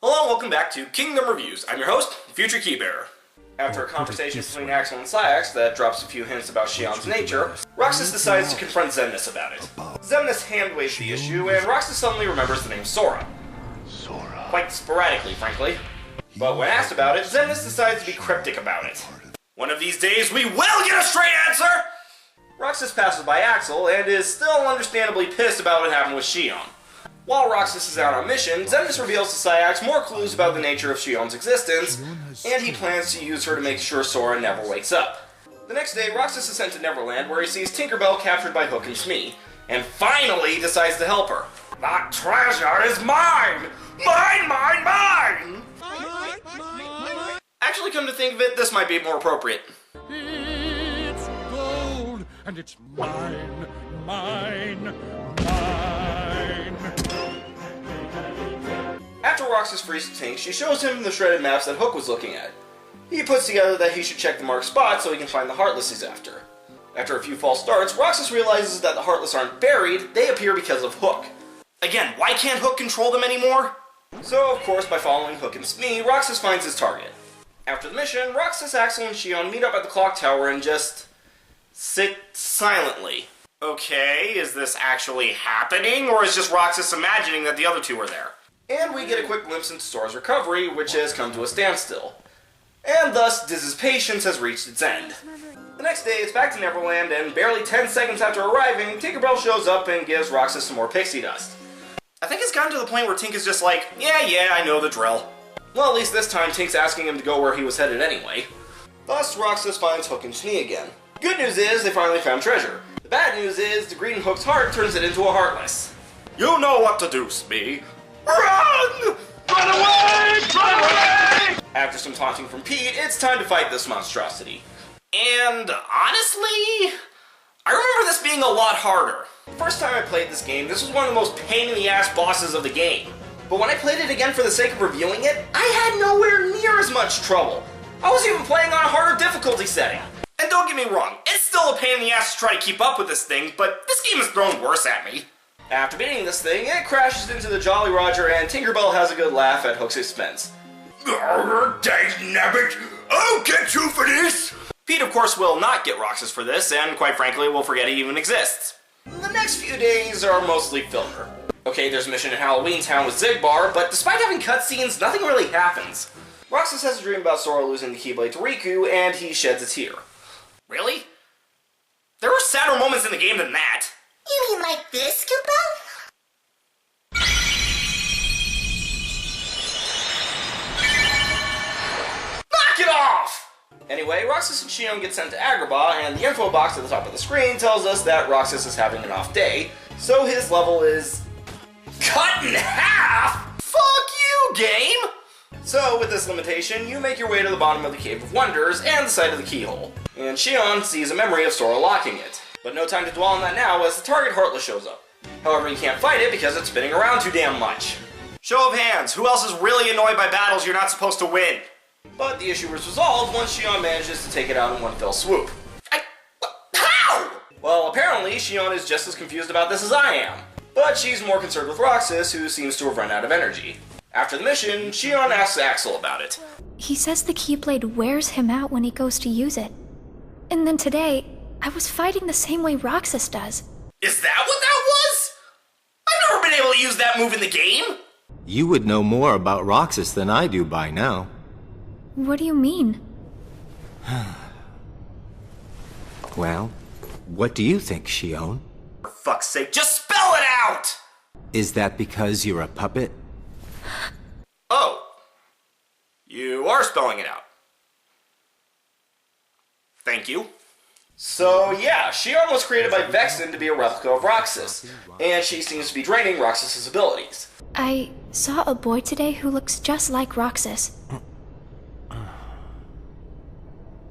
Hello and welcome back to Kingdom Reviews. I'm your host, Future Keybearer. After a conversation between Axel and Syax that drops a few hints about Xion's nature, Roxas decides to confront Xemnas about it. Xemnas hand-waves the issue, and Roxas suddenly remembers the name Sora. Quite sporadically, frankly. But when asked about it, Xemnas decides to be cryptic about it. One of these days, we will get a straight answer! Roxas passes by Axel and is still understandably pissed about what happened with Xion. While Roxas is out on mission, Xemnas reveals to Syax more clues about the nature of Xion's existence, and he plans to use her to make sure Sora never wakes up. The next day, Roxas is sent to Neverland, where he sees Tinkerbell captured by Hook and Smee, and finally decides to help her. That treasure is mine! Mine, mine, mine! Actually, come to think of it, this might be more appropriate. It's gold, and it's mine, mine, mine. After Roxas frees Tink, she shows him the shredded maps that Hook was looking at. He puts together that he should check the marked spot so he can find the Heartless he's after. After a few false starts, Roxas realizes that the Heartless aren't buried, they appear because of Hook. Again, why can't Hook control them anymore? So, of course, by following Hook and Smee, Roxas finds his target. After the mission, Roxas, Axel, and Xion meet up at the clock tower and just sit silently. Okay, is this actually happening, or is just Roxas imagining that the other two are there? And we get a quick glimpse into Sora's recovery, which has come to a standstill. And thus, Diz's patience has reached its end. The next day, it's back to Neverland, and barely 10 seconds after arriving, Tinkerbell shows up and gives Roxas some more pixie dust. I think it's gotten to the point where Tink is just like, yeah, I know the drill. Well, at least this time, Tink's asking him to go where he was headed anyway. Thus, Roxas finds Hook and Smee again. Good news is, they finally found treasure. The bad news is, the green Hook's heart turns it into a Heartless. You know what to do, Smee. Run! Run away! Run away! After some taunting from Pete, it's time to fight this monstrosity. And honestly, I remember this being a lot harder. The first time I played this game, this was one of the most pain-in-the-ass bosses of the game. But when I played it again for the sake of reviewing it, I had nowhere near as much trouble. I was even playing on a harder difficulty setting. And don't get me wrong, it's still a pain in the ass to try to keep up with this thing, but this game has thrown worse at me. After beating this thing, it crashes into the Jolly Roger and Tinkerbell has a good laugh at Hook's expense. Dangnabbit! I'll get you for this! Pete, of course, will not get Roxas for this, and quite frankly, will forget he even exists. The next few days are mostly filler. Okay, there's a mission in Halloween Town with Xigbar, but despite having cutscenes, nothing really happens. Roxas has a dream about Sora losing the Keyblade to Riku, and he sheds a tear. Really? There were sadder moments in the game than that. You mean like this, Koopa? Knock it off! Anyway, Roxas and Xion get sent to Agrabah, and the info box at the top of the screen tells us that Roxas is having an off day, so his level is cut in half? Fuck you, game! So, with this limitation, you make your way to the bottom of the Cave of Wonders and the site of the keyhole, and Xion sees a memory of Sora locking it. But no time to dwell on that now, as the target Heartless shows up. However, you can't fight it because it's spinning around too damn much. Show of hands, who else is really annoyed by battles you're not supposed to win? But the issue was resolved once Xion manages to take it out in one fell swoop. How? Well, apparently, Xion is just as confused about this as I am. But she's more concerned with Roxas, who seems to have run out of energy. After the mission, Xion asks Axel about it. He says the Keyblade wears him out when he goes to use it. And then today, I was fighting the same way Roxas does. Is that what that was? I've never been able to use that move in the game! You would know more about Roxas than I do by now. What do you mean? Well, what do you think, Shion? For fuck's sake, just spell it out! Is that because you're a puppet? Oh. You are spelling it out. Thank you. So yeah, Xion was created by Vexen to be a replica of Roxas, and she seems to be draining Roxas' abilities. I saw a boy today who looks just like Roxas.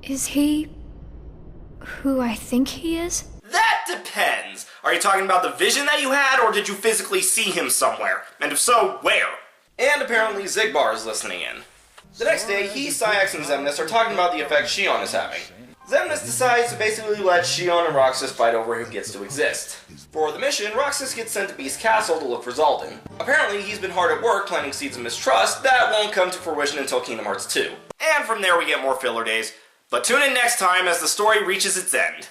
Is he who I think he is? That depends. Are you talking about the vision that you had, or did you physically see him somewhere? And if so, where? And apparently Xigbar is listening in. The next day, he, Syax, and Xemnas are talking about the effect Xion is having. Xemnas decides to basically let Xion and Roxas fight over who gets to exist. For the mission, Roxas gets sent to Beast's castle to look for Zaldin. Apparently, he's been hard at work planting seeds of mistrust that won't come to fruition until Kingdom Hearts 2. And from there we get more filler days, but tune in next time as the story reaches its end.